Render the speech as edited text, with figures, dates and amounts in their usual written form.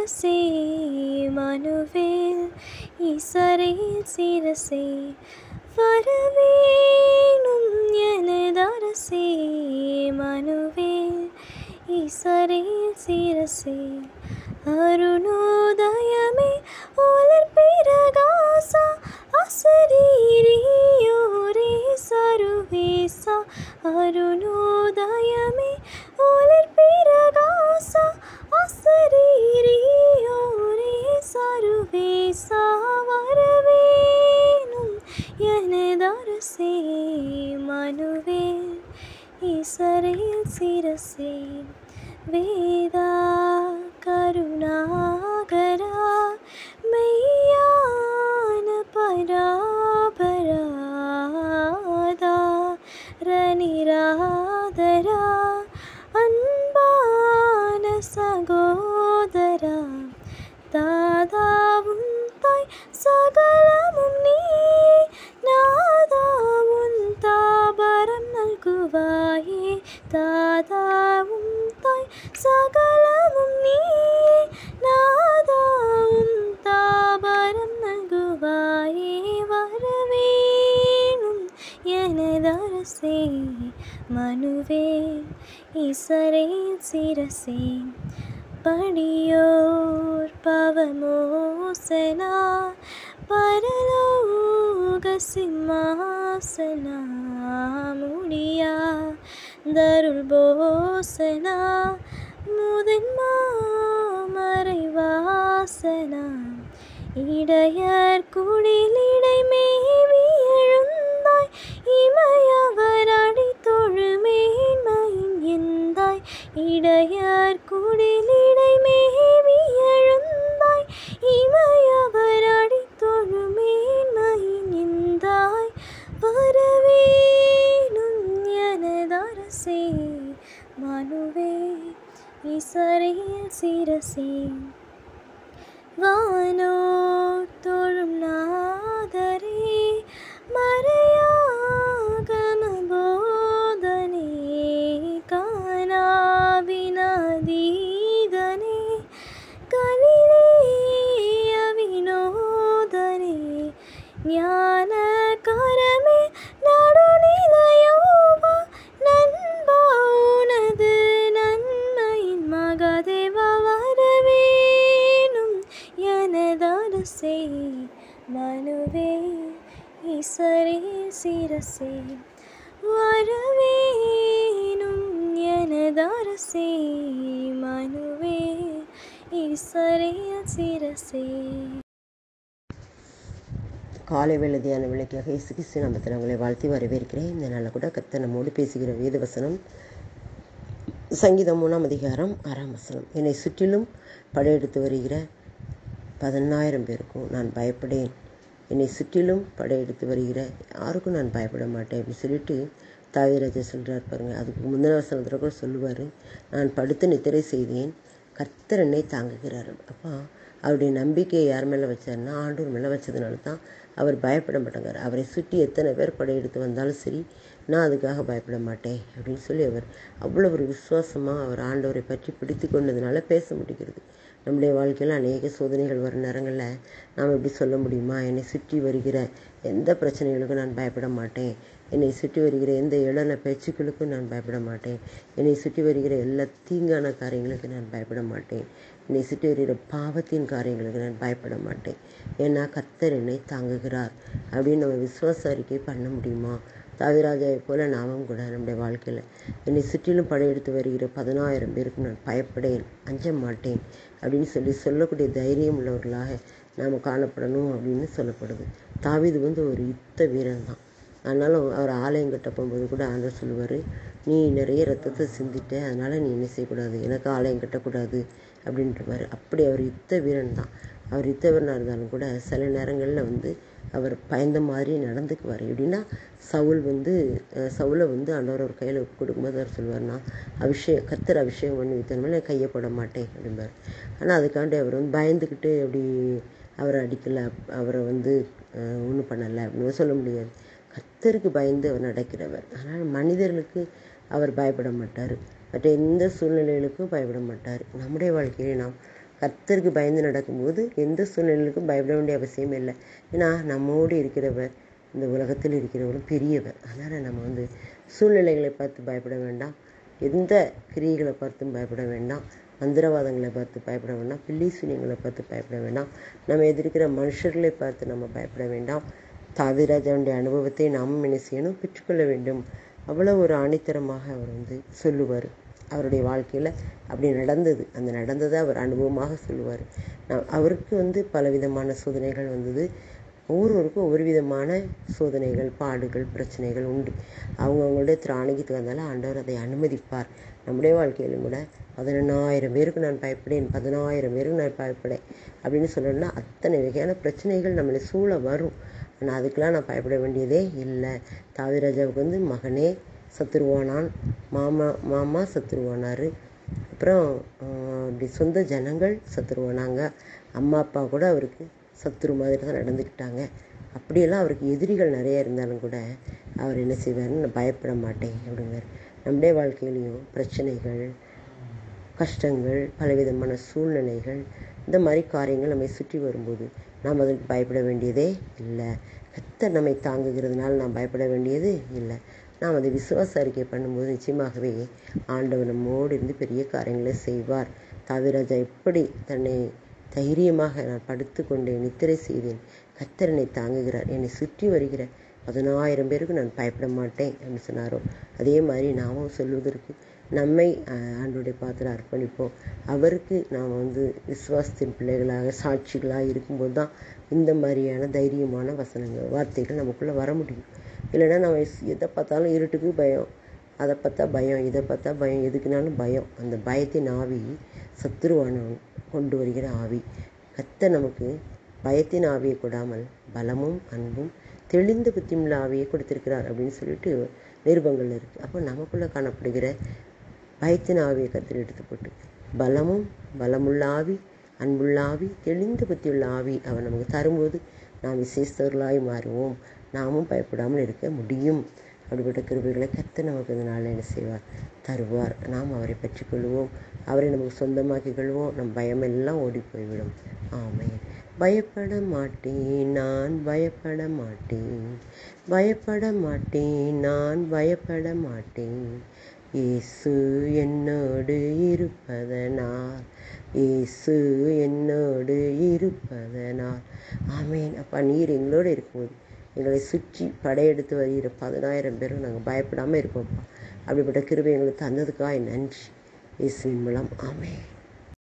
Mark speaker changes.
Speaker 1: எனதரசே மனுவேல் ஈசரில் சிரசே வரவேணும் எனதரசே மனுவேல் ஈசரில் சிரசே அருணோதயமே ஒளிர் பிரகாசா அசரீரியோரே சருவேசா அருணோதயமே ஒளிர் பிரகாசா அசரீரியோரே சருவேசா வரவேணும் எனதரசே மனுவேல் ஈசரில் சிரசே வேதா கருணாகரா மெய்யான பராபராதா ரணிராதரா அன்பான சகோதரா தாதாவும் தாய் சகலமும் நீ நாதாவும் தாபரம் நல்குவாயே தாதாவும் தாய் சகலமும் நீ நாதாவும் தாபரம் நல்குவாயே வரவேணும் எனதரசே மனுவேல் ஈசரில் சிரசே படியோர் பவமோசனா பரலோக சிம்மாசனா முடியா தருள் போசனா முதன்மா மறைவாசனா இடையர் குடிலிடை மேவி எழுந்தாய் இமையவர் அடி தொழுமேன்மையின் எந்தாய் இடையர் குடிலிடை மேவி எழுந்தாய் இமையவர் அடி தொழுமேன்மையின் எந்தாய் வரவேணும் எனதரசே மனுவேல் ஈசரில் சிரசே வானோர் தொழும் நாதரே மறையாகம போதனே காணாவினதீதனே கலிலேய வினோதனே ஞானகரமே நடுநிலையோவா நண்பா உனது நன்மையின் மகதேவ வரவேணும் எனதரசே மனுவேல் ஈசரில் சிரசே வரவேணும் எனதரசே மனுவேல் ஈசரில் சிரசே.
Speaker 2: காலை வேளை தியான விளக்கியாக இயேசு கிறிஸ்து நாமத்தில் உங்களை வாழ்த்தி வரவேற்கிறேன். இந்த நாளில் கூட கர்த்தர் நம்மோடு பேசுகிற வேத வசனம் சங்கீதம் 3ஆம் அதிகாரம் 6ஆம் வசனம். என்னை சுற்றிலும் படையெடுத்து வருகிற 10,000 பேருக்கும் நான் பயப்படேன். என்னை சுற்றிலும் படையெடுத்து வருகிற யாருக்கும் நான் பயப்பட மாட்டேன் அப்படின்னு சொல்லிட்டு தாவீது சொல்கிறார் பாருங்க. அதுக்கு முந்தின வசனத்தில் கூட சொல்லுவார், நான் படுத்து நித்திரை செய்தேன், கர்த்தர் என்னை தாங்குகிறார். அப்போ அவருடைய நம்பிக்கையை யார் மேலே வச்சார்னா ஆண்டவர் மேலே வச்சதுனால தான் அவர் பயப்பட மாட்டேங்கிறார். அவரை சுற்றி எத்தனை பேர் படையெடுத்து வந்தாலும் சரி, நான் அதுக்காக பயப்பட மாட்டேன் அப்படின்னு சொல்லி அவர் அவ்வளோ ஒரு விசுவாசமாக அவர் ஆண்டவரை பற்றி பிடித்து கொண்டதுனால பேச முடிகிறது. நம்முடைய வாழ்க்கையில் அநேக சோதனைகள் வரும் நேரங்களில் நாம் எப்படி சொல்ல முடியுமா, என்னை சுற்றி வருகிற எந்த பிரச்சனைகளுக்கும் நான் பயப்பட மாட்டேன், என்னை சுற்றி வருகிற எந்த இளன பேச்சுக்களுக்கும் நான் பயப்பட மாட்டேன், என்னை சுற்றி வருகிற எல்லா தீங்கான காரியங்களுக்கு நான் பயப்பட மாட்டேன், என்னை சுற்றி வருகிற பாவத்தின் காரியங்களுக்கு நான் பயப்பட மாட்டேன், ஏன்னா கர்த்தர் என்னை தாங்குகிறார் அப்படின்னு நம்ம விசுவாச அறிக்கை பண்ண முடியுமா? தாவீராஜாவை போல நாமும் கூட நம்முடைய வாழ்க்கையில் என்னை சுற்றிலும் படையெடுத்து வருகிற 10,000 பேருக்கு நான் பயப்படேன், அஞ்ச மாட்டேன் அப்படின்னு சொல்லக்கூடிய தைரியம் உள்ளவர்களாக நாம் காணப்படணும் அப்படின்னு சொல்லப்படுது. தாவீது ஒரு யுத்த வீரன் தான். ஆனாலும் அவர் ஆலயம் கட்ட போகும்போது கூட ஆண்டவர் சொல்லுவார், நீ நிறைய ரத்தத்தை சிந்திட்ட, அதனால் நீ என்ன செய்யக்கூடாது, எனக்கு ஆலயம் கட்டக்கூடாது அப்படின்றவார். அப்படி அவர் யுத்த வீரன் தான். அவர் யுத்த வீரனாக இருந்தாலும் கூட சில நேரங்களில் அவர் பயந்த மாதிரி நடந்துக்குவார். எப்படின்னா சவுலை ஆண்டவர் அவர் கையில் கொடுக்கும்போது அவர் சொல்லுவார்னா, கர்த்தர் அபிஷேகம் பண்ணி வைத்தனால கையை போட மாட்டேன் அப்படிம்பார். ஆனால் அதுக்காண்டி அவர் பயந்துக்கிட்டு அப்படி அவரை அடிக்கலை, அவரை ஒன்றும் பண்ணலை அப்படின்னு சொல்ல முடியாது. கர்த்தருக்கு பயந்து அவர் நடக்கிறவர். அதனால் மனிதர்களுக்கு அவர் பயப்பட மாட்டார், மற்ற எந்த சூழ்நிலைகளுக்கும் பயப்பட மாட்டார். நம்முடைய வாழ்க்கையை நாம் கர்த்தருக்கு பயந்து நடக்கும்போது எந்த சூழ்நிலைக்கும் பயப்பட வேண்டிய அவசியமே இல்லை. ஏன்னா நம்மோடு இருக்கிறவர் இந்த உலகத்தில் இருக்கிறவரும் பெரியவர். அதனால் நம்ம சூழ்நிலைகளை பார்த்து பயப்பட வேண்டாம், எந்த கிரியைகளை பார்த்தும் பயப்பட வேண்டாம், மந்திரவாதங்களை பார்த்து பயப்பட வேண்டாம், பில்லி சூனியங்களை பார்த்து பயப்பட வேண்டாம், நம்ம எதிர்க்கிற மனுஷர்களை பார்த்து நம்ம பயப்பட வேண்டாம். தாவீதுராஜாவுடைய அனுபவத்தை நாமும் என்ன செய்யணும், பெற்றுக்கொள்ள வேண்டும். அவ்வளோ ஒரு ஆணித்தரமாக அவர் சொல்லுவார். அவருடைய வாழ்க்கையில் அப்படி நடந்தது, அந்த நடந்ததை அவர் அனுபவமாக சொல்லுவார். அவருக்கு பலவிதமான சோதனைகள் வந்தது. ஒவ்வொருவருக்கும் ஒவ்வொரு விதமான சோதனைகள், பாடுகள், பிரச்சனைகள் உண்டு. அவங்களுடைய திராணிக்கு தகுந்தால ஆண்டவர் அதை அனுமதிப்பார். நம்முடைய வாழ்க்கையிலும் கூட 11,000 பேருக்கு நான் பயப்படேன், 10,000 பேருக்கு நான் பயப்படேன் அப்படின்னு சொல்லணும்னா அத்தனை வகையான பிரச்சனைகள் நம்மளை சூழ வரும். ஆனால் அதுக்கெலாம் நான் பயப்பட வேண்டியதே இல்லை. தாவீதுராஜாவுக்கு மகனே சத்துருவானான், மாமா சத்துருவானார், அப்புறம் அப்படி சொந்த ஜனங்கள் சத்துருவானாங்க, அம்மா அப்பா கூட அவருக்கு சத்துரு மாதிரி தான் நடந்துக்கிட்டாங்க. அப்படியெல்லாம் அவருக்கு எதிரிகள் நிறைய இருந்தாலும் கூட அவர் என்ன செய்வார்னு, நான் பயப்பட மாட்டேன் அப்படிங்கிறார். நம்முடைய வாழ்க்கையிலையும் பிரச்சனைகள், கஷ்டங்கள், பலவிதமான சூழ்நிலைகள், இந்த மாதிரி காரியங்கள் நம்மை சுற்றி வரும்போது நாம் அதற்கு பயப்பட வேண்டியதே இல்லை. கர்த்தர் நம்மை தாங்குகிறதுனால நாம் பயப்பட வேண்டியது இல்லை. நாம் அதை விசுவாச அறிக்கை பண்ணும்போது நிச்சயமாகவே ஆண்டவர் நம்மோடு இருந்து பெரிய காரியங்களை செய்வார். தாவீதுராஜா எப்படி தன்னை தைரியமாக நான் படுத்து கொண்டேன், நித்திரை செய்தேன், கர்த்தர் என்னை தாங்குகிறார், என்னை சுற்றி வருகிற 10,000 பேருக்கு நான் பயப்பட மாட்டேன் அப்படின்னு சொன்னாரோ, அதே மாதிரி நாமும் சொல்வதற்கு நம்மை ஆண்டவருடைய பாத்திரம் அர்ப்பணிப்போம். அவருக்கு நாம் விசுவாசத்தின் பிள்ளைகளாக சாட்சிகளாக இருக்கும்போது தான் இந்த மாதிரியான தைரியமான வார்த்தைகள் நமக்குள்ளே வர முடியும். இல்லைன்னா நம்ம எதை பார்த்தாலும் இருட்டுக்கு பயம், அதை பார்த்தா பயம், இதை பார்த்தா பயம், எதுக்குனாலும் பயம். அந்த பயத்தின் ஆவி சத்துருவானவன் கொண்டு வருகிற ஆவி. கர்த்தர் நமக்கு பயத்தின் ஆவியை கொடாமல் பலமும் அன்பும் தெளிந்த புத்தியுள்ள ஆவியை கொடுத்திருக்கிறார் அப்படின்னு சொல்லிட்டு நிருபங்கள் இருக்குது. அப்போ நமக்குள்ளே காணப்படுகிற பயத்தின் ஆவியை கர்த்தர் எடுத்து போட்டு பலமுள்ள ஆவி, அன்புள்ள ஆவி, தெளிந்த புத்தியுள்ள ஆவி அவர் நமக்கு தரும்போது நாம் விசேஷர்களாய் மாறுவோம். நாமும் பயப்படாமல் இருக்க முடியும். அப்படிப்பட்ட கிருபைகளை கர்த்தர் நமக்கு இந்த நாளில் என்ன செய்வார், தருவார். நாம் அவரை பற்றிக்கொள்வோம், அவரை நமக்கு சொந்தமாக்கி கொள்வோம். நம் பயமெல்லாம் ஓடி போய்விடும். ஆமென். பயப்பட மாட்டேன், நான் பயப்பட மாட்டேன், பயப்பட மாட்டேன், நான் பயப்பட மாட்டேன், இயேசு என்னோடு இருப்பதனால், இயேசு என்னோடு இருப்பதனால். ஆமென். அப்பா, நீர் எங்களோடு இருக்கும்போது எங்களை சுற்றி படையெடுத்து வருகிற 10,000 பேரும் நாங்கள் பயப்படாமல் இருப்போம்ப்பா. அப்படிப்பட்ட கிருபை எங்களுக்கு தந்ததுக்காக நன்றி. இயேசுவின் மூலம் ஆமென்.